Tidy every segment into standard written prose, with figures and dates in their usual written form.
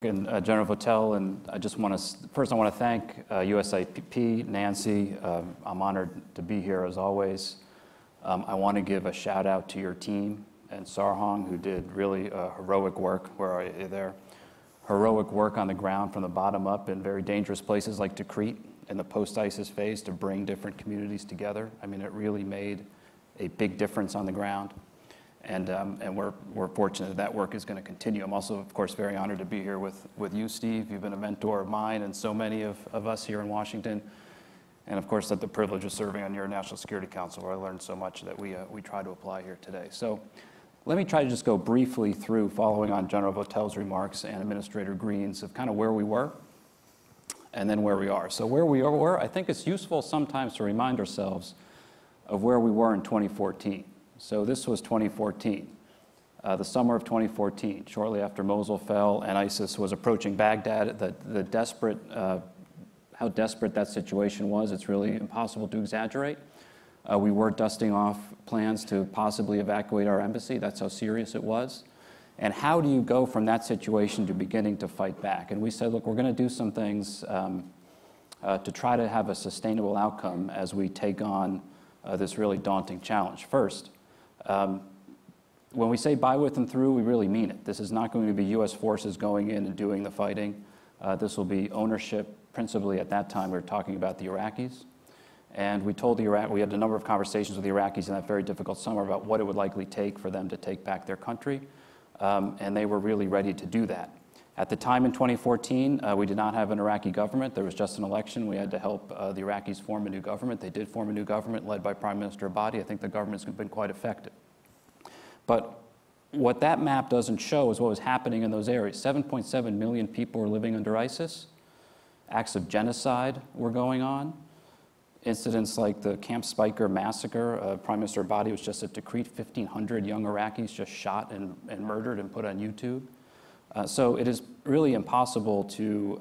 And General Votel, and I just want to, first I want to thank USIP, Nancy. I'm honored to be here as always. I want to give a shout out to your team and Sarhong, who did really heroic work. Where are you there? Heroic work on the ground from the bottom up in very dangerous places like Tikrit in the post-ISIS phase to bring different communities together. I mean, it really made a big difference on the ground. And we're fortunate that work is going to continue. I'm also, of course, very honored to be here with you, Steve. You've been a mentor of mine and so many of us here in Washington. And of course, had the privilege of serving on your National Security Council, where I learned so much that we try to apply here today. So let me try to just go briefly through, following on General Votel's remarks and Administrator Green's, of kind of where we were and then where we are. So where we were, I think it's useful sometimes to remind ourselves of where we were in 2014. So this was 2014, the summer of 2014, shortly after Mosul fell and ISIS was approaching Baghdad. How desperate that situation was, it's really impossible to exaggerate. We were dusting off plans to possibly evacuate our embassy. That's how serious it was. And how do you go from that situation to beginning to fight back? And we said, look, we're going to do some things to try to have a sustainable outcome as we take on this really daunting challenge. First, when we say by, with, and through, we really mean it. This is not going to be U.S. forces going in and doing the fighting. This will be ownership, principally at that time we were talking about the Iraqis. And we told the Iraq, we had a number of conversations with the Iraqis in that very difficult summer about what it would likely take for them to take back their country. And they were really ready to do that. At the time in 2014, we did not have an Iraqi government. There was just an election. We had to help the Iraqis form a new government. They did form a new government led by Prime Minister Abadi. I think the government's been quite effective. But what that map doesn't show is what was happening in those areas. 7.7 million people were living under ISIS. Acts of genocide were going on. Incidents like the Camp Spiker massacre. Prime Minister Abadi was just at Tikrit. 1,500 young Iraqis just shot and murdered and put on YouTube. So it is really impossible to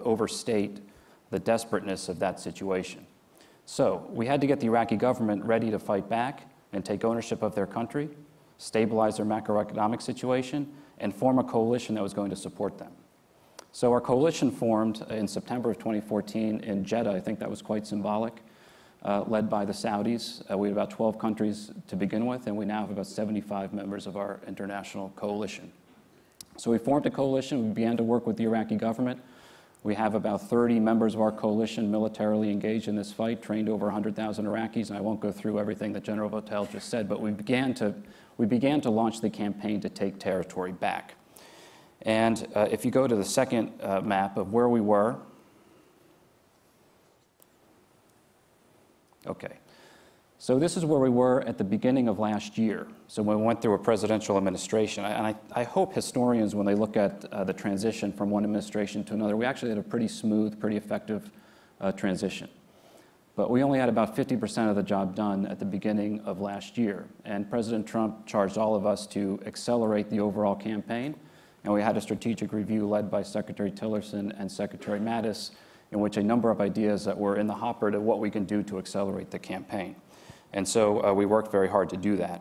overstate the desperateness of that situation. So we had to get the Iraqi government ready to fight back and take ownership of their country, stabilize their macroeconomic situation, and form a coalition that was going to support them. So our coalition formed in September of 2014 in Jeddah. I think that was quite symbolic, led by the Saudis. We had about 12 countries to begin with, and we now have about 75 members of our international coalition. So we formed a coalition. We began to work with the Iraqi government. We have about 30 members of our coalition militarily engaged in this fight, trained over 100,000 Iraqis. And I won't go through everything that General Votel just said, but we began to launch the campaign to take territory back. And if you go to the second map of where we were, okay. So this is where we were at the beginning of last year. So when we went through a presidential administration, and I hope historians, when they look at the transition from one administration to another, we actually had a pretty smooth, pretty effective transition. But we only had about 50% of the job done at the beginning of last year. And President Trump charged all of us to accelerate the overall campaign. And we had a strategic review led by Secretary Tillerson and Secretary Mattis, in which a number of ideas that were in the hopper to what we can do to accelerate the campaign. And so we worked very hard to do that.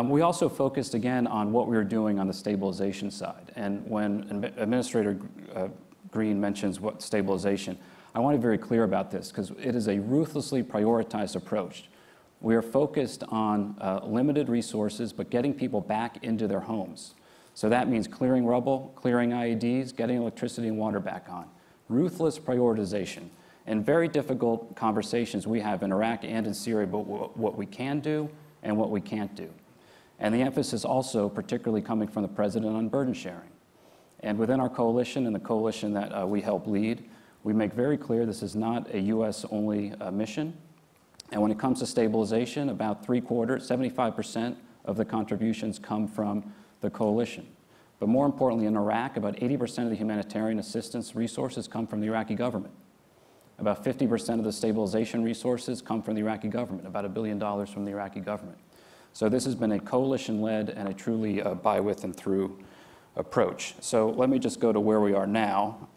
We also focused again on what we were doing on the stabilization side. And when Administrator Green mentions what stabilization, I want to be very clear about this because it is a ruthlessly prioritized approach. We are focused on limited resources, but getting people back into their homes. So that means clearing rubble, clearing IEDs, getting electricity and water back on. Ruthless prioritization. And very difficult conversations we have in Iraq and in Syria about what we can do and what we can't do. And the emphasis also, particularly coming from the President, on burden sharing. And within our coalition and the coalition that we help lead, we make very clear this is not a U.S.-only mission. And when it comes to stabilization, about 75% of the contributions come from the coalition. But more importantly, in Iraq, about 80% of the humanitarian assistance resources come from the Iraqi government. About 50% of the stabilization resources come from the Iraqi government, about $1 billion from the Iraqi government. So this has been a coalition-led and a truly by, with, and through approach. So let me just go to where we are now.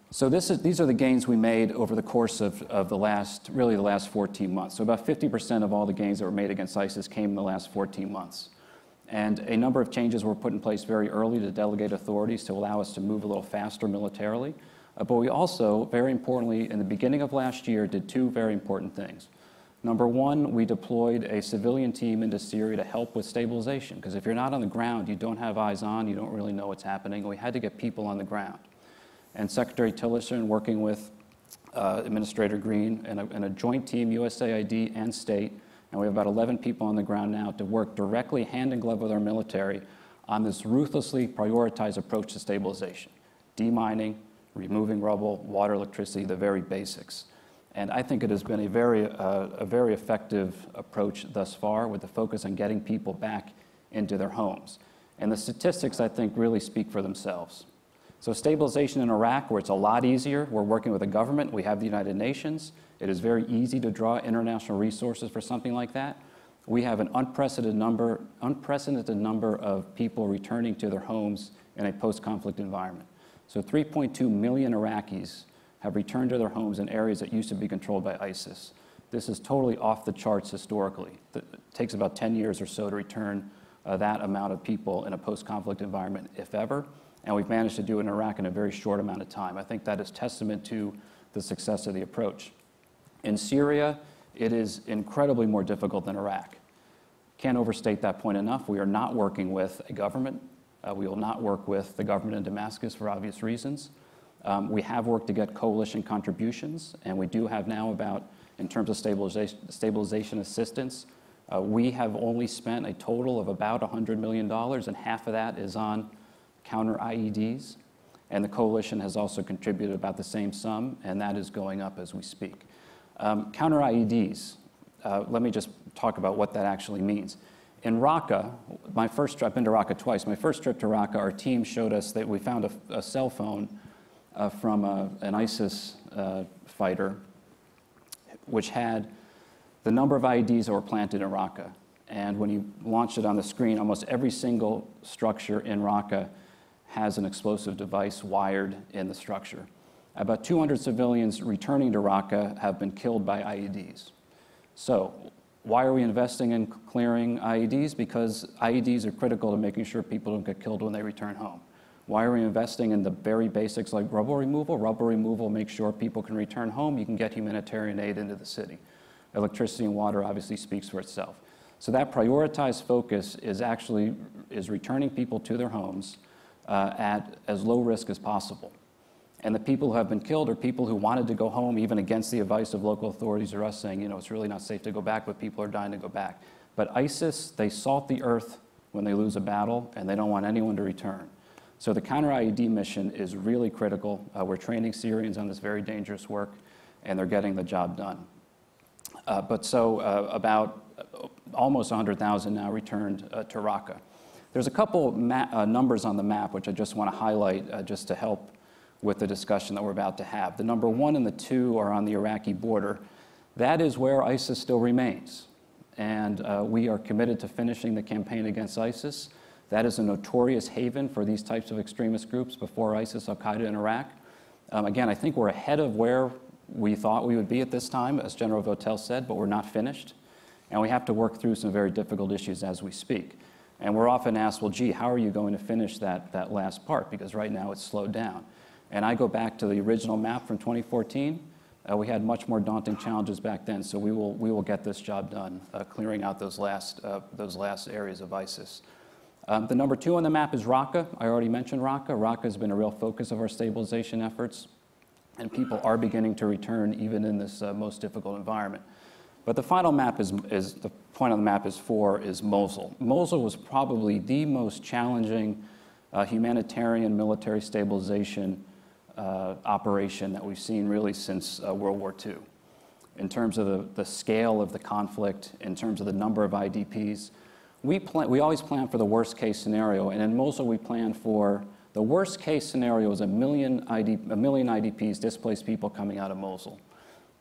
So these are the gains we made over the course of the last 14 months. So about 50% of all the gains that were made against ISIS came in the last 14 months. And a number of changes were put in place very early to delegate authorities to allow us to move a little faster militarily. But we also, very importantly, in the beginning of last year, did two very important things. Number one, we deployed a civilian team into Syria to help with stabilization, because if you're not on the ground, you don't have eyes on, you don't really know what's happening. We had to get people on the ground. And Secretary Tillerson, working with Administrator Green and a joint team, USAID and state, and we have about 11 people on the ground now to work directly hand in glove with our military on this ruthlessly prioritized approach to stabilization. Demining, removing rubble, water, electricity, the very basics. And I think it has been a very effective approach thus far, with the focus on getting people back into their homes. And the statistics, I think, really speak for themselves. So stabilization in Iraq, where it's a lot easier, we're working with the government, we have the United Nations. It is very easy to draw international resources for something like that. We have an unprecedented number of people returning to their homes in a post-conflict environment. So 3.2 million Iraqis have returned to their homes in areas that used to be controlled by ISIS. This is totally off the charts historically. It takes about 10 years or so to return that amount of people in a post-conflict environment, if ever. And we've managed to do it in Iraq in a very short amount of time. I think that is testament to the success of the approach. In Syria, it is incredibly more difficult than Iraq. Can't overstate that point enough. We are not working with a government. We will not work with the government in Damascus for obvious reasons. We have worked to get coalition contributions, and we do have now about, in terms of stabilization assistance, we have only spent a total of about $100 million, and half of that is on counter IEDs. And the coalition has also contributed about the same sum, and that is going up as we speak. Counter IEDs, let me just talk about what that actually means. In Raqqa, I've been to Raqqa twice. My first trip to Raqqa, our team showed us that we found a cell phone from an ISIS fighter, which had the number of IEDs that were planted in Raqqa. And when you launched it on the screen, almost every single structure in Raqqa has an explosive device wired in the structure. About 200 civilians returning to Raqqa have been killed by IEDs. So why are we investing in clearing IEDs? Because IEDs are critical to making sure people don't get killed when they return home. Why are we investing in the very basics like rubble removal? Rubble removal makes sure people can return home. You can get humanitarian aid into the city. Electricity and water obviously speaks for itself. So that prioritized focus is returning people to their homes at as low risk as possible. And the people who have been killed are people who wanted to go home, even against the advice of local authorities or us saying, it's really not safe to go back, but people are dying to go back. But ISIS, they salt the earth when they lose a battle, and they don't want anyone to return. So the counter-IED mission is really critical. We're training Syrians on this very dangerous work, and they're getting the job done. About almost 100,000 now returned to Raqqa. There's a couple numbers on the map which I just want to highlight just to help with the discussion that we're about to have. The number 1 and the 2 are on the Iraqi border. That is where ISIS still remains. And we are committed to finishing the campaign against ISIS. That is a notorious haven for these types of extremist groups before ISIS, Al-Qaeda in Iraq. Again, I think we're ahead of where we thought we would be at this time, as General Votel said, but we're not finished. And we have to work through some very difficult issues as we speak. And we're often asked, well, gee, how are you going to finish that last part? Because right now it's slowed down. And I go back to the original map from 2014. We had much more daunting challenges back then, so we will get this job done, clearing out those last areas of ISIS. The number 2 on the map is Raqqa. I already mentioned Raqqa. Raqqa has been a real focus of our stabilization efforts, and people are beginning to return even in this most difficult environment. But the final map the point on the map is 4 is Mosul. Mosul was probably the most challenging humanitarian military stabilization operation that we've seen really since World War II. In terms of the scale of the conflict, in terms of the number of IDPs, we always plan for the worst case scenario, and in Mosul we plan for the worst case scenario is a million IDPs, displaced people coming out of Mosul.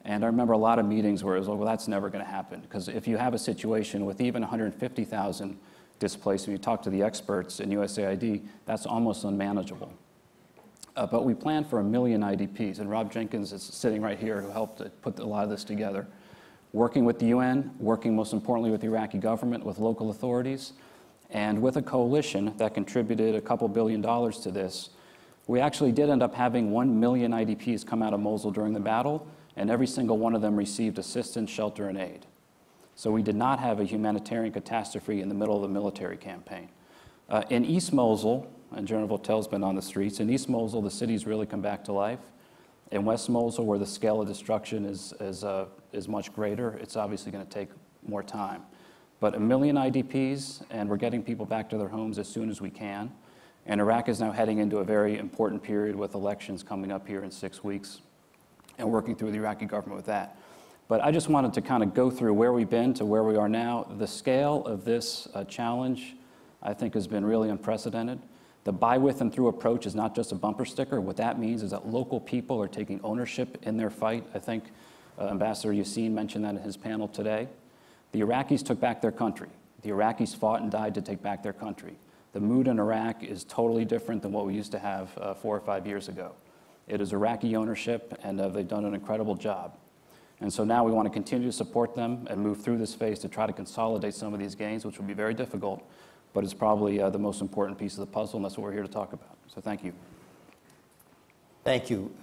And I remember a lot of meetings where it was like, well, that's never going to happen, because if you have a situation with even 150,000 displaced, when you talk to the experts in USAID, that's almost unmanageable. But we planned for 1 million IDPs, and Rob Jenkins is sitting right here who helped put a lot of this together. Working with the UN, working most importantly with the Iraqi government, with local authorities, And with a coalition that contributed a couple $2 billion to this, we actually did end up having 1 million IDPs come out of Mosul during the battle, and every single one of them received assistance, shelter, and aid. So we did not have a humanitarian catastrophe in the middle of the military campaign. In East Mosul, and General Votel's been on the streets, in East Mosul, the city's really come back to life. In West Mosul, where the scale of destruction is much greater, it's obviously going to take more time. But 1 million IDPs, and we're getting people back to their homes as soon as we can. And Iraq is now heading into a very important period with elections coming up here in 6 weeks, and working through the Iraqi government with that. But I just wanted to kind of go through where we've been to where we are now. The scale of this challenge, I think, has been really unprecedented. The by, with, and through approach is not just a bumper sticker. What that means is that local people are taking ownership in their fight. I think Ambassador Yassin mentioned that in his panel today. The Iraqis took back their country. The Iraqis fought and died to take back their country. The mood in Iraq is totally different than what we used to have 4 or 5 years ago. It is Iraqi ownership, and they've done an incredible job. And so now we want to continue to support them and move through this phase to try to consolidate some of these gains, which will be very difficult, but it's probably the most important piece of the puzzle, and that's what we're here to talk about. So thank you. Thank you.